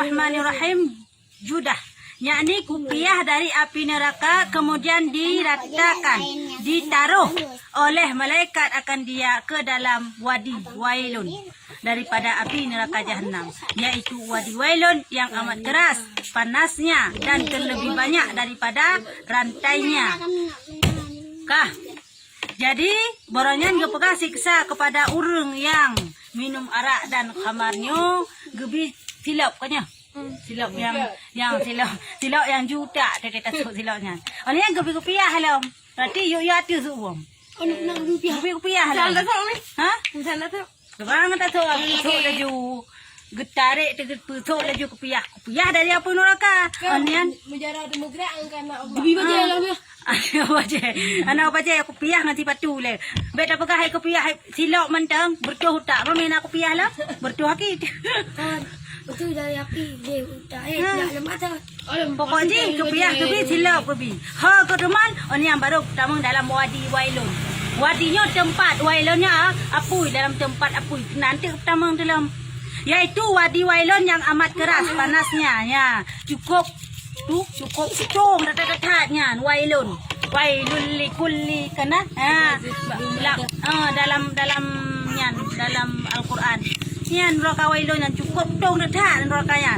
Bismillahirrahmanirrahim. Judah, yakni kupiah dari api neraka kemudian diratakan, ditaruh oleh malaikat akan dia ke dalam wadi wailun daripada api neraka jahanam, yaitu wadi wailun yang amat keras panasnya dan terlebih banyak daripada rantainya. Jadi boronyan gepegah siksa kepada orang yang minum arak dan khamarnya gebi silap kanya. Silap silap yang juta dia kata silapnya. Oleh yang gebi-gebiah halam. Berarti yo atu suwom. Gebi-gebiah halam. Ha? Sana tu. Sekarang tak tahu aku laju getarik tegak pusuk laju kepiah. Kepiah dari apa neraka? Onian Menjara demokrat angkana gebi baje lah. Anak apa je aku piah nanti patu le. Bet apakah hai aku piah silap mentang bertuh tak main aku piah lah. Bertuh hakit. Betul dari api dia udah nak lemak tak. Pokoknya kepiah kepi silap kepi. Ha ke teman oni yang baru tamang dalam wadi wailun. Wadinya tempat wailunnya apui dalam tempat apui. Nanti tamang dalam yaitu wadi wailun yang amat keras panasnya ya. Cukup strong dekat-dekatnya wailun likulli kana dalam Al-Quran yan neraka wailun yang cukup strong dekat nerakanya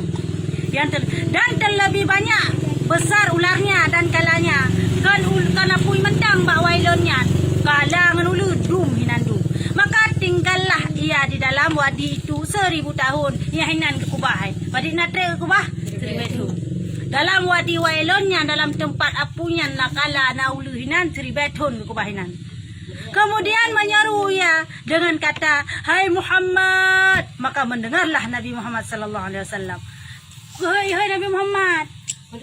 dan terlebih banyak besar ularnya dan kalanya kan apui mentang bak wailunnya kalangan ulu dum hinandu maka tinggallah ia di dalam wadi itu 1000 tahun ia hinan ke kubah wadi natre ke kubah 1000 tahun dalam wadi wailunnya dalam tempat apunya nakala nauluhinan 1000 tahun ke kubahinan. Kemudian menyeru ia dengan kata, "Hai Muhammad." Maka mendengarlah Nabi Muhammad sallallahu alaihi wasallam. Hai Nabi Muhammad.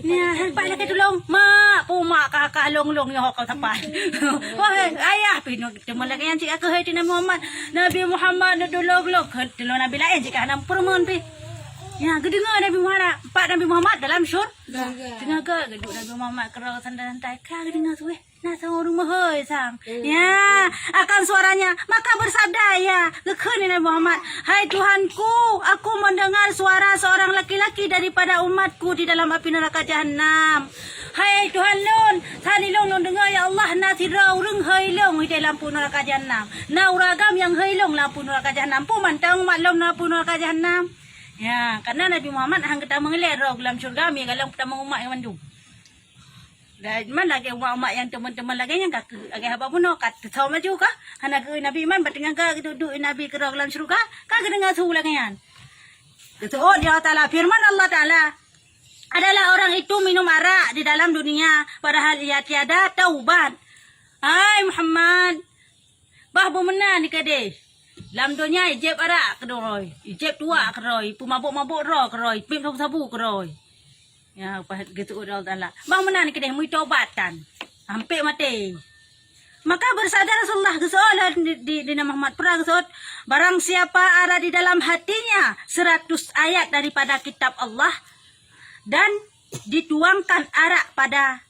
Ya, hendak lagi tolong. Mak, pumak kakak long-long yang kau tapan. Wahai ayah, pinuk temu lagi yang cik aku hai Nabi Muhammad. Nabi Muhammad tolong-long. Tolong Nabi lain jika hendak permen pi. Ya, kedengar Nabi Muhammad, Pak Nabi Muhammad dalam syurga. Dengar ke geduk Nabi Muhammad kerana santai-santai. Kau dengar tu nak sang orang mahal sang. Ya, akan suaranya. Maka bersabda ya, lekun Nabi Muhammad, "Hai Tuhanku, aku mendengar suara seorang laki-laki daripada umatku di dalam api neraka jahanam. Hai Tuhan lun, tadi long dengar ya Allah nasira urang hailong di dalam lampu neraka jahanam. Na uragam yang hailong lampu neraka jahanam. Pu mantang maklum lampu neraka jahanam." Ya, karena Nabi Muhammad hang kita mengelir dalam syurga mi kalau pertama umat yang mandung. Dan mana lagi umat yang teman-teman lagi yang kak lagi apa pun kat tahu maju kah? Hana ke Nabi Iman bertengah ke duduk Nabi ke dalam syurga, kah dengar su lagi kan. Itu dia Taala firman Allah Taala adalah orang itu minum arak di dalam dunia padahal ia tiada taubat. Hai Muhammad, bah bemenan di kedai. Dalam dunia ijeb arak keroi, ijeb tua keroi, pemabuk-mabuk roh keroi, pim sabu-sabu keroi. Ya, apa gitu Allah Taala. Bang menan kedai mu taubatan. Hampir mati. Maka bersabda Rasulullah sallallahu di Muhammad perang barang siapa ada di dalam hatinya 100 ayat daripada kitab Allah dan dituangkan arak pada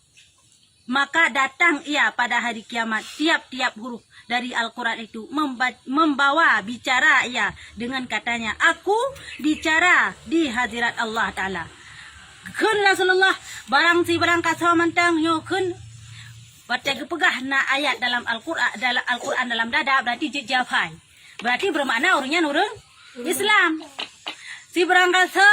maka datang ia pada hari kiamat tiap-tiap huruf dari Al-Quran itu membawa bicara ia dengan katanya, "Aku bicara di hadirat Allah Ta'ala." Kun Rasulullah barang kata mantang yo kun baca gepegah na ayat dalam Al-Quran dalam dada berarti jafai. Berarti bermakna orangnya orang Islam. Si barang kata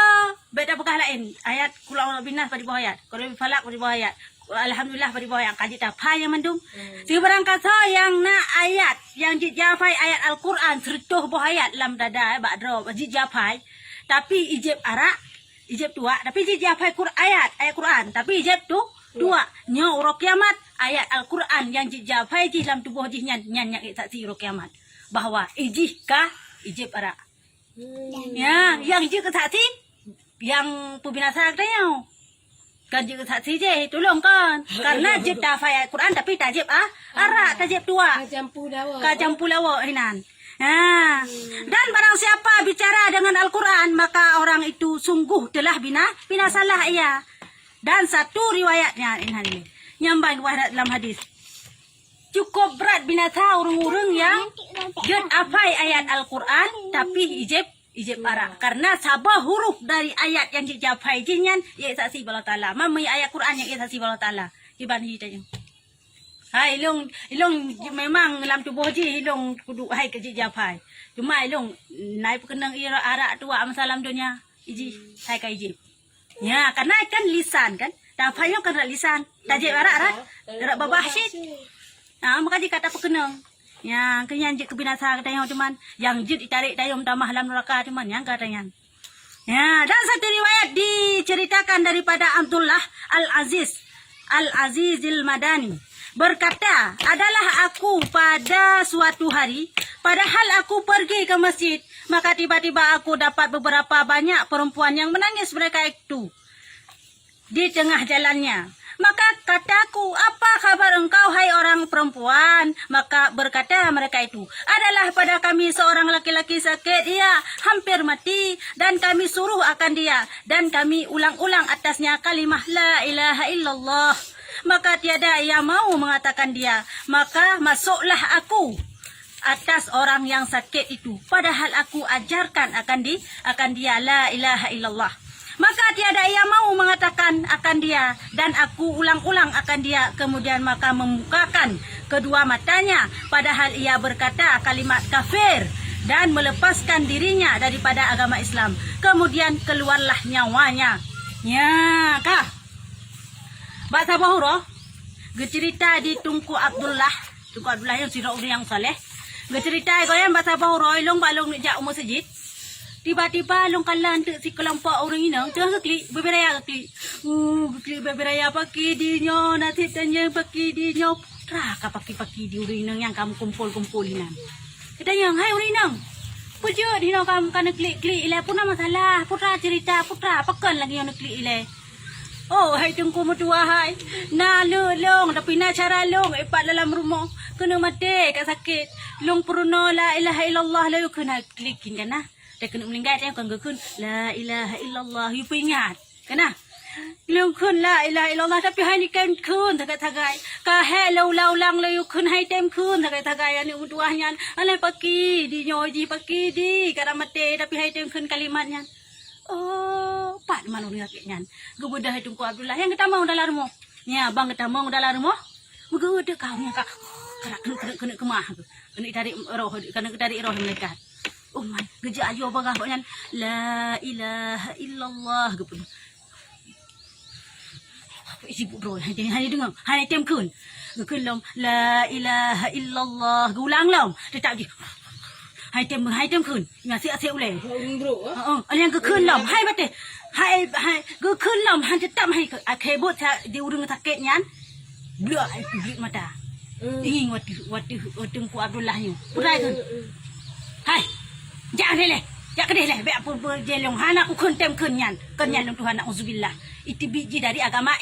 beda pegah lain ayat kul a'udzu binas pada bawah ayat, kul falak pada bawah ayat. Alhamdulillah pada bawah yang kaji tapai yang mandung. Si barang kata yang na ayat yang jafai ayat Al-Quran sertuh bawah ayat dalam dada bakdro jafai tapi ijib arak ijib tua tapi jafai ayat Quran tapi ijib tu tua nya uro kiamat ayat Al-Quran yang jafai di dalam tubuh jihnya nyanyak saksi uro kiamat bahwa ijih ka ijib arak. Ya, yang ijib ke saksi yang pembinasa katanya. Kan juga saksi je tolong kan karena jib dafai ayat Quran tapi tak jib arak tak jib tua kacampu lawa hinan. Dan barang siapa bicara dengan Al-Quran maka orang itu sungguh telah binasalah ia. Dan satu riwayatnya ini nyambang dalam hadis cukup berat binasa orang-orang yang jud afai ayat Al-Quran tapi ijib ijib ara karena sabah huruf dari ayat yang dijapai jinyan ia saksi Allah Taala mamai ayat Quran yang ia saksi Allah Taala iban hitanya hai ilong memang dalam tubuh ji ilong kudu hai ke japai cuma ilong naik perkenang ira ara tua masalam dunia iji hai ka ijib ya karena kan lisan kan dah payung kan lisan tajib ara babahsyid maka dikata perkenang yang kenyan jik kebinasa katanya cuman yang jid ditarik dayung damah dalam neraka cuman yang katanya ya dan satu riwayat diceritakan daripada Abdullah Al-Azizil Madani berkata adalah aku pada suatu hari padahal aku pergi ke masjid maka tiba-tiba aku dapat beberapa banyak perempuan yang menangis mereka itu di tengah jalannya. Maka kataku, apa kabar engkau hai orang perempuan? Maka berkata mereka itu, adalah pada kami seorang laki-laki sakit, ia hampir mati dan kami suruh akan dia dan kami ulang-ulang atasnya kalimah la ilaha illallah. Maka tiada ia mau mengatakan dia, maka masuklah aku atas orang yang sakit itu padahal aku ajarkan akan dia la ilaha illallah. Maka tiada ia mau mengatakan akan dia dan aku ulang-ulang akan dia. Kemudian maka membukakan kedua matanya padahal ia berkata kalimat kafir dan melepaskan dirinya daripada agama Islam. Kemudian keluarlah nyawanya. Ya kah? Bahasa Bahuro cerita di Tunku Abdullah yang sirau yang saleh. Cerita goyang bahasa Bahuro ilong balong jak masjid. Tiba-tiba long kalan tu si kelompok orang ini tengah klik beberaya klik beberaya pakai dinyo nasib tanya pakai dinyo raka pakai di orang yang kamu kumpul-kumpulinan katanya hai orang ini pujuk dinyo kamu kan klik ile pun masalah putra cerita putra pakan lagi yang klik ile oh hai tungku mertua hai na long tapi na cara long ipat dalam rumah kena mati kat sakit long purno la ilaha illallah la kena klikin kan nah dia kena meninggal dia kan gekun la ilaha illallah you ingat kana lung kun la ilaha illallah tapi hai ni kan kun tagai ka he lau lang le you kun hai tem kun tagai ani utuahnya alai paki di nyoji paki di karamate tapi hai tem kun kalimatnya oh pat manu ni akiknya gebudah itu ku Abdullah yang kita mau dalam rumah ya bang kita mau dalam rumah begitu kau nya ka kena kemah kena dari roh mereka man geja ayo bagah baknya la ilaha illallah gitu. Isi bro hani dengar hani tem kun long la ilaha illallah ulang long dia tak di hai tem kun ngasi ase ulai yang ke kun long hai bate hai ke kun long han tetap hai ke bot di urung sakit nyan blua mata ingin wati ku Abdullah ni purai kun hai jangan leh, jangan leh. Biar pun berjelong. Anak aku kentem kenyan long Tuhan. Nauzubillah. Itu biji dari agama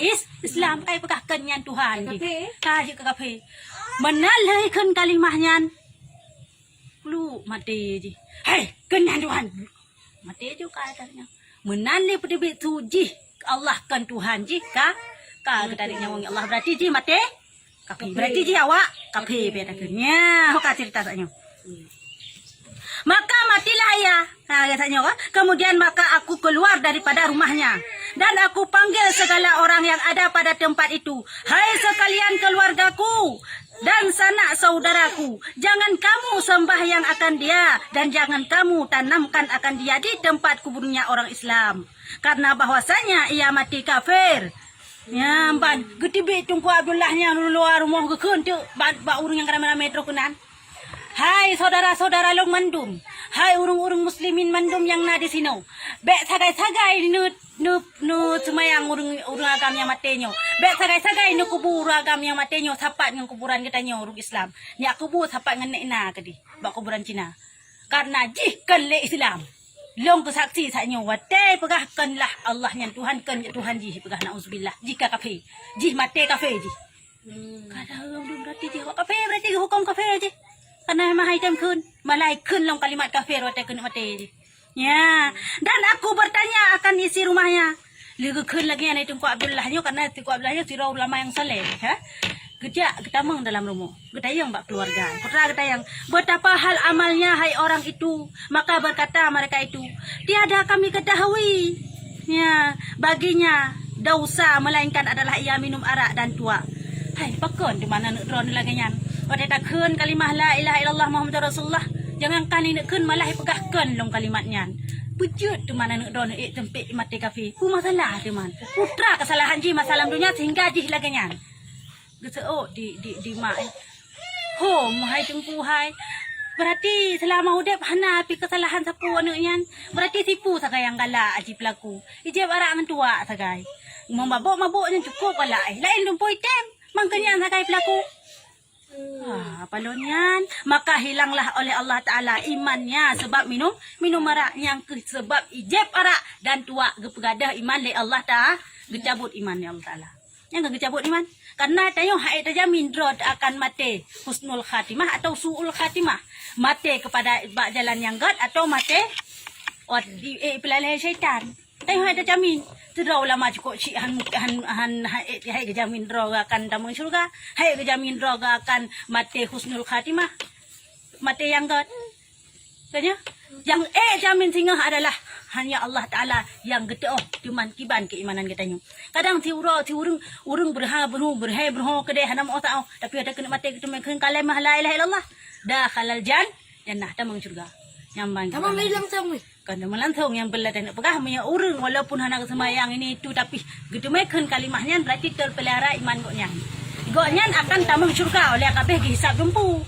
Islam. Ay pekah kenyan Tuhan. Kaji ke kafe. Menalai ken kalimahnya. Lu mati je. Hei, kenyan Tuhan. Mati juga katanya. Menalai pedebit suji Allah kan Tuhan jika ka ketarinya wong Allah berarti ji mati. Kafe berarti ji awak kafe bedanya. Hok cerita saknya. Maka matilah ia, katanya. Kemudian maka aku keluar daripada rumahnya dan aku panggil segala orang yang ada pada tempat itu. Hai sekalian keluargaku dan sanak saudaraku, jangan kamu sembahyang akan dia dan jangan kamu tanamkan akan dia di tempat kuburnya orang Islam, karena bahwasanya ia mati kafir. Ya, ban getibe tungku Abdullahnya luar rumah gekun tu ba urang yang kana metro kunan. Hai saudara-saudara long mandum. Hai urung-urung muslimin mandum yang na di sini. Bek sagai-sagai nu semayang urung agam yang matenyo. Bek sagai-sagai nu kubur agam yang matenyo sapat dengan kuburan kita nyo urung Islam. Ni aku bu sapat dengan nekna tadi. Bak kuburan Cina. Karena jihkan le Islam. Long kesaksi saknyo watai pegahkanlah Allah yang Tuhan kan Tuhan jih pegah nauzubillah. Jika kafe. Jih mate kafe jih. Kalau berarti jih kafe berarti hukum kafe aja. Karena mahai tem kun, malai kun long kalimat kafir wate kun mate. Ya, dan aku bertanya akan isi rumahnya. Lagi kun lagi yang itu ku Abdullah nyo karena ku Abdullah nyo sirau ulama yang saleh, ha? Gejak ketamang dalam rumah. Getayang bak keluarga. Putra getayang. Betapa hal amalnya hai orang itu. Maka berkata mereka itu, tiada kami ketahui. Ya, baginya dosa melainkan adalah ia minum arak dan tua. Hai, pakon di mana nak drone lagi nyan. Pada takun kalimah la ilaha illallah Muhammadur Rasulullah. Jangan kali nak kun malah pegahkan long kalimatnya. Bujut tu mana nak drone tempik mati kafi. Ku masalah tu man. Putra kesalahan ji masalah dunia sehingga ji lagi nyan. Geseo di mak. Ho, mahai tengku hai. Berarti selama udap hana api kesalahan sapu anaknya. Berarti tipu sakai yang galak aji pelaku. Ijab arak dengan tua sakai. Mabuk-mabuknya cukup galak. Lain lumpur item. Mangkanya sakai pelaku. Palonyan. Maka hilanglah oleh Allah Ta'ala imannya sebab minum arak yang sebab ijab arak dan tua gepegadah iman le Allah Ta'ala. Gecabut iman ya Allah Ta'ala. Yang gecabut iman. Karena tayo hai terjamin drod akan mati husnul khatimah atau suul khatimah. Mati kepada jalan yang gad atau mati pelalai syaitan. Tayo hai terjamin. Terau lama cukup cik hai terjamin drog akan damang syurga. Hai terjamin drog akan mati husnul khatimah. Mati yang gad. Tanya? Yang jamin singa adalah hanya Allah Ta'ala yang getah cuman kiban keimanan katanya. Kadang urung berhai kedai hanam otak tapi ada kena mati kita makan kalimah la ilaha illallah dah halal jannah tamang surga. Nyambang. Tamang langsung weh. Kan melangsung yang belah dan pegah punya urung walaupun hana semayang ini itu tapi gitu makan kalimahnya berarti terpelihara iman goknya. Goknya akan tamang surga oleh kabeh hisab jumpu.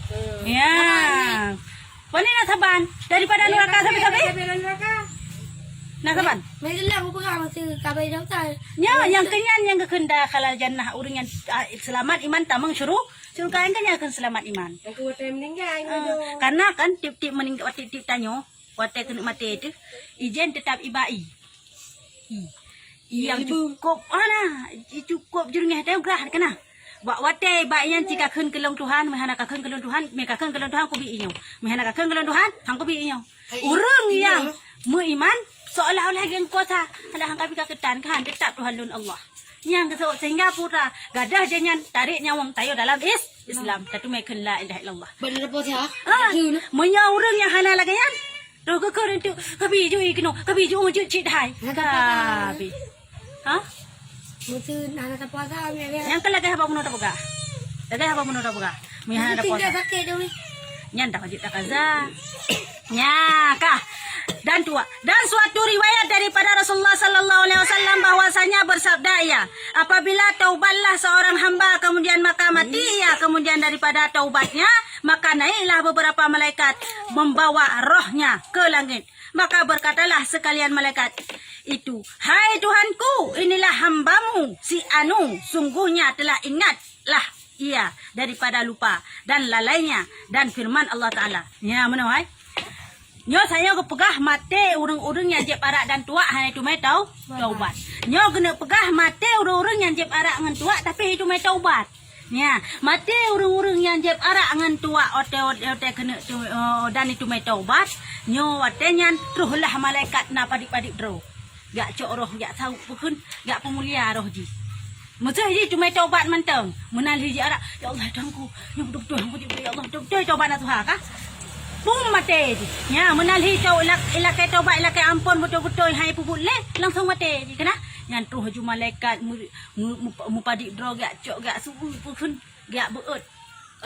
Ya. Wani nasaban daripada neraka sampai nasaban. Melah aku pegang masa kabai dah tak. Yang kenyan yang kekenda halal jannah urang yang selamat iman tamang surga yang kenyan akan selamat iman. Aku waktu meninggal Karena kan tip-tip meninggal tip-tip tanyo waktu kena mati itu ijen tetap ibai. Yang cukup cukup jurungnya tahu gerah kena. Buat wate baiknya jika kun kelong Tuhan, mehana kakun kelong Tuhan, mekakun kelong Tuhan ku bi inyo. Mehana kakun kelong Tuhan, hang ku bi inyo. Urang yang beriman seolah-olah yang kuasa ada hang kapi kaketan kan tetap Tuhan lun Allah. Yang kesok sehingga putra gadah jangan tarik nyawang tayo dalam Islam. Tatu mekun la ilaha illallah. Benar apa sih? Menya urang yang hana lagi yan. Ro ke keren tu kabi ju ikno, kabi ju ju cit hai. Kabi. Ha? Mesti anak tak puasa ni. Yang kelagay haba mo na tapuga. Lagay haba mo na tapuga. May hana Tinggal tapuga. sakit dah weh. Nyan tak wajib takaza. Nya kah. Dan suatu riwayat daripada Rasulullah sallallahu alaihi wasallam bahwasanya bersabda ia, apabila taubatlah seorang hamba kemudian maka mati ia kemudian daripada taubatnya maka naiklah beberapa malaikat membawa rohnya ke langit. Maka berkatalah sekalian malaikat itu, hai Tuhanku, inilah hambamu si Anu, sungguhnya telah ingatlah ia daripada lupa dan lalainya dan firman Allah Ta'ala. Ya mana hai? Nyo saya ke pegah mate urang-urang yang jeb arak dan tua hanya itu mai taubat. Nyo kena pegah mate urang-urang yang jeb arak dengan tua tapi itu mai taubat. Ya, mate urang-urang yang jeb arak dengan tua ote kena dan itu mai taubat. Nyo watenya teruslah malaikat na padik-padik dro. Gak cok roh gak tahu pun gak pemulia roh ji. Masa ji cuma taubat mentang. Menalih ji arak. Ya Allah Tuhanku, yang betul-betul ya Allah betul taubat na Tuhan kah? Pum mati ji. Ya, menalih ilakai taubat ilakai ampun betul-betul hai puput le langsung mati ji kena. Yang terus ju malaikat mu padik dro gak cok gak subuh pun gak beut.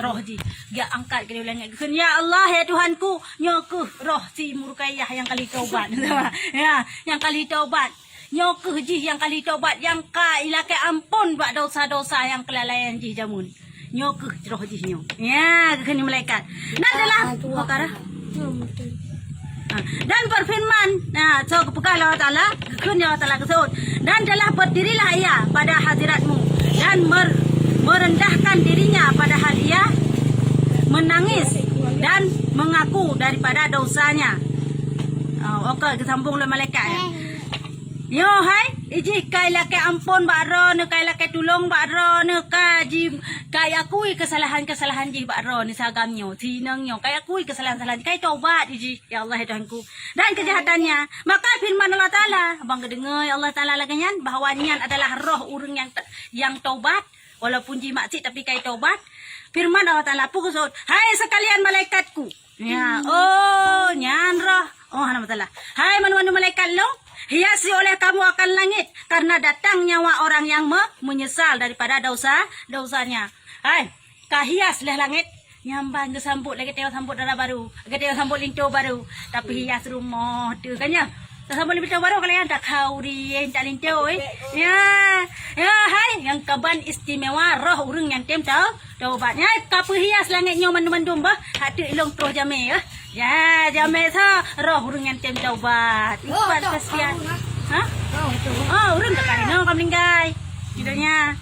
Roh ji gak angkat ke langit. Ya Allah ya Tuhanku, nyoku roh si Murkaiyah yang kali taubat. Ya, yang kali taubat. Nyoku ji yang kali taubat yang ka ilakai ampun buat dosa-dosa yang kelalaian ji jamun. Nyoku roh ji nyo. Ya, kini malaikat. Dan dalam perkara dan berfirman, nah, so kepegah Allah Ta'ala, kekun Allah Ta'ala kesud. Dan telah berdirilah ia pada hadiratmu dan merendahkan dirinya padahal ia menangis dan mengaku daripada dosanya. Okey, kesambung oleh malaikat ya. Yo hai, iji kai lake ampun bakro ne kai lake tulung bakro ne kai akui kesalahan-kesalahan ji bakro ni sagamnyo, tinangnyo kai akui kesalahan-kesalahan kai taubat iji ya Allah ya Tuhanku. Dan kejahatannya, maka firman Allah Taala, abang kedengar Allah Taala laganyan bahawa nian adalah roh urang yang taubat walaupun ji maksud tapi kai taubat. Firman Allah Ta'ala pukusut, hai sekalian malaikatku. Ya, oh, nyan roh. Oh, nama Ta'ala. Hai manu-manu malaikat lo, hiasi oleh kamu akan langit karena datang nyawa orang yang menyesal daripada dosanya. Hai, kahias leh langit. Nyambang ke sambut lagi tengok sambut darah baru. Lagi tengok sambut linto baru. Tapi hias rumah tu kan ya. Sambut linto baru kalian tak kau rien tak linto Ya. Ya, hai yang kaban istimewa roh urang yang tem taubatnya kapu hias langitnya mandum-mandum bah. Hati ilong terus jame ya. Ya, jame sa roh urang yang tem taubat. Ibat kasihan. Ha? Oh, urang tak karino kamu linggai. Judulnya.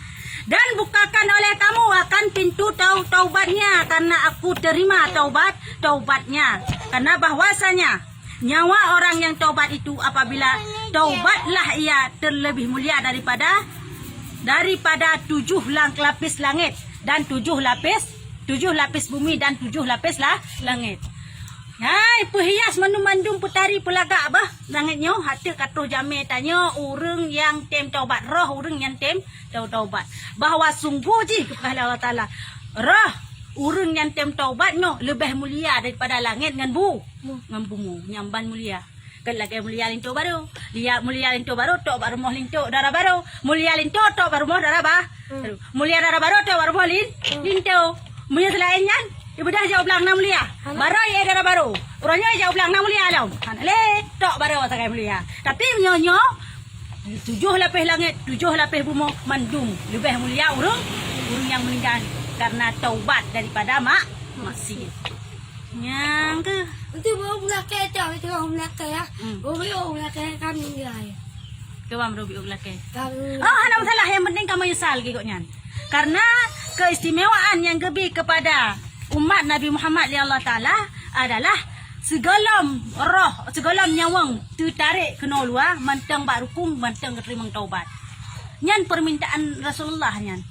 Dan bukakan oleh kamu akan pintu taubatnya karena aku terima taubatnya. Karena bahwasanya nyawa orang yang taubat itu apabila taubatlah ia terlebih mulia daripada 7 lapis langit dan 7 lapis bumi dan 7 lapis langit. Hai, perhias mandum-mandum putari pelagak bah langitnya hati kata jame tanya urang yang tem taubat roh urang yang tem taubat bahawa sungguh ji kepada Allah Taala roh urang yang tem taubatnya lebih mulia daripada langit dengan bumi nyamban mulia kan lagi mulia linto baru dia mulia linto baru tok baru moh linto darah baru mulia linto tok baru moh darah mulia darah baru tok baru moh linto mulia selainnya ibu dah jauh belang nam mulia. Baru ya darah baru. Orangnya jauh belang nam mulia alam. Le tok baru sakai mulia. Tapi nyonyo 7 lapis langit, 7 lapis bumi mandum lebih mulia urang yang meninggal karena taubat daripada maksiat. Yang ke Itu baru belakang tu, itu baru belakang ya. Baru belakang kami dia. kewam robi belakang. Kami. Oh, ada masalah yang penting kamu nyesal gigoknya. Karena keistimewaan yang lebih kepada umat Nabi Muhammad li Allah Ta'ala adalah segalam roh, segalam nyawang tertarik kena luar, mantang bak rukun, mantang terima taubat. Nyan permintaan Rasulullah nyan.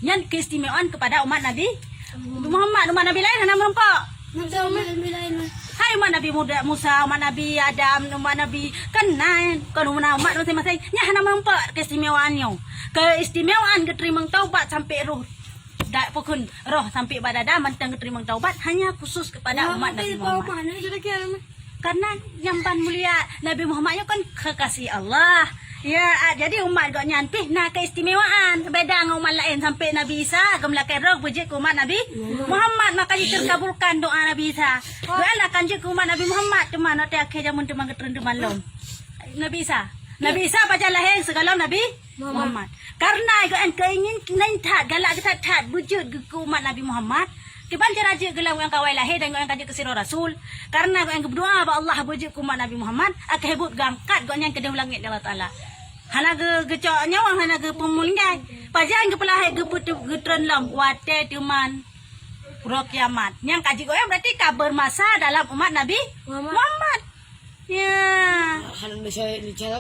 Nyan keistimewaan kepada umat Nabi Muhammad, umat Nabi lain nama nampak. Nabi lain. Hai umat Nabi Musa, umat Nabi Adam, umat Nabi Kenan, kan umat masing-masing. Nyah nama nampak keistimewaannya. Keistimewaan keterima taubat sampai roh dak pukun roh sampai badada mantang terima taubat hanya khusus kepada umat Nabi Muhammad. Karena nyamban mulia Nabi Muhammad kan kekasih Allah. Ya, jadi umat gak nyanpih nah keistimewaan beda dengan umat lain sampai Nabi Isa gemlakai roh puji ke umat Nabi Muhammad makanya terkabulkan doa Nabi Isa. Doalah kan je ke umat Nabi Muhammad teman nanti akhir jamun teman ketren teman lom. Nabi Isa baca lahir segala Nabi Muhammad. Karena yang keingin nentat galak kita tat wujud ke umat Nabi Muhammad. Kiban raja gelang yang kawai lahir dan yang kaji kesiro Rasul. Karena yang berdoa ba Allah wujud ke umat Nabi Muhammad ak hebut gangkat yang kedua langit Allah Taala. Hana gecok nyawang hana ge pemulinggai. Pajan ge pelahir ge getren lam wate teman pro kiamat. Yang kaji goyang berarti kabar masa dalam umat Nabi Muhammad. Ya.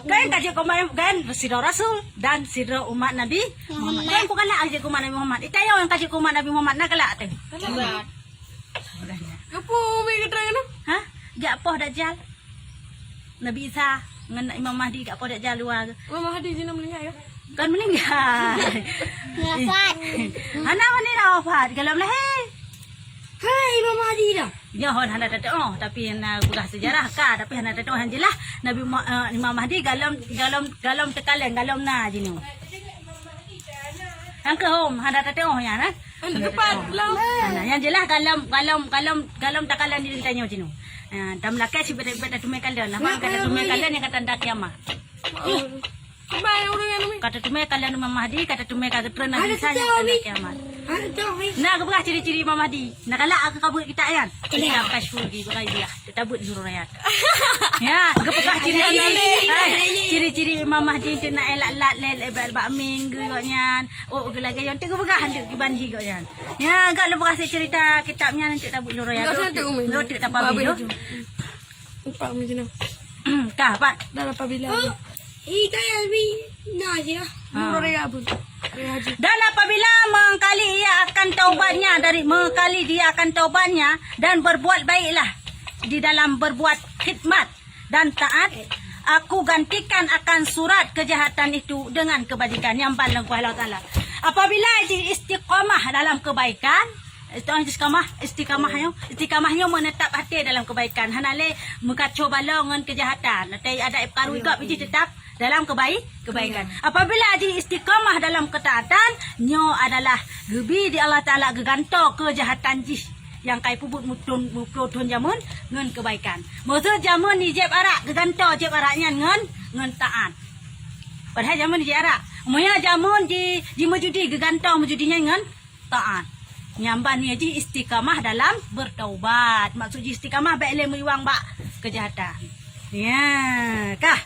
Kan kaji kemarin kan siro Rasul dan siro umat Nabi Muhammad. Kan bukan nak kaji umat Nabi Muhammad. Itayo yang kaji umat Nabi Muhammad nak kelak teh. Apa umi keterangan? Hah? Jak poh dajjal. Nabi Isa dengan Imam Mahdi jak poh dajjal luar. Imam Mahdi jenama meninggal ya? Kan meninggal. Wafat. Hana meninggal wafat kalau lahir. Hai Imam Mahdi dah. Ya hon hana tato tapi na bukan sejarah ka tapi hana tato hanjelah Nabi Imam Mahdi galam tekalan galam na jini. Ang kahom hana tato ya na. Tepat lah. Yang jelas galam takalan diri tanya jini. Dam lakai si beda tumai kalian. Nama kata tumai kalian yang kata ndak kiamah. Kembali orang yang umi. Kata tumai kalian Imam Mahdi kata tumai kata pernah bisa yang kata kiamat. Nak kebelah ciri-ciri Imam Mahdi. Nak kalak aku kabut kita yan. Kita kasih lagi berai dia. Kita buat suruh rakyat. Ya, kebelah ciri-ciri Imam Mahdi itu nak elak-elak lel bak minggu gaknya. Oh, gelagi yang tiga begah hendak dibanji gaknya. Ya, agak lebih kasih cerita kitabnya nanti kita buat suruh rakyat. Lo tidak pabi lo. Empat umi jenama. Kah, Pak? Dalam apabila. Ika yang lebih nak je. Suruh rakyat pun. Dan apabila mengkali ia akan taubatnya mengkali dia akan taubatnya dan berbuat baiklah di dalam berbuat khidmat dan taat, aku gantikan akan surat kejahatan itu dengan kebajikan yang balang Allah Taala. Apabila ji istiqamah dalam kebaikan, istiqamahnya menetap hati dalam kebaikan. Hanale mengkacau bala dengan kejahatan. Nanti ada perkara juga biji tetap dalam kebaikan. Apabila di istiqamah dalam ketaatan, nyo adalah gebi di Allah Taala geganto kejahatan ji yang kai pubut mutun jamun ngan kebaikan. Maksud jamun ni jeb arak geganto jeb araknya ngan taat. Padahal jamun ni jeb arak. Moya jamun di mejudi geganto mejudinya ngan taat. Nyamban ni ji istiqamah dalam bertaubat. Maksud ji istiqamah baik le meliwang bak kejahatan. Ya, kah?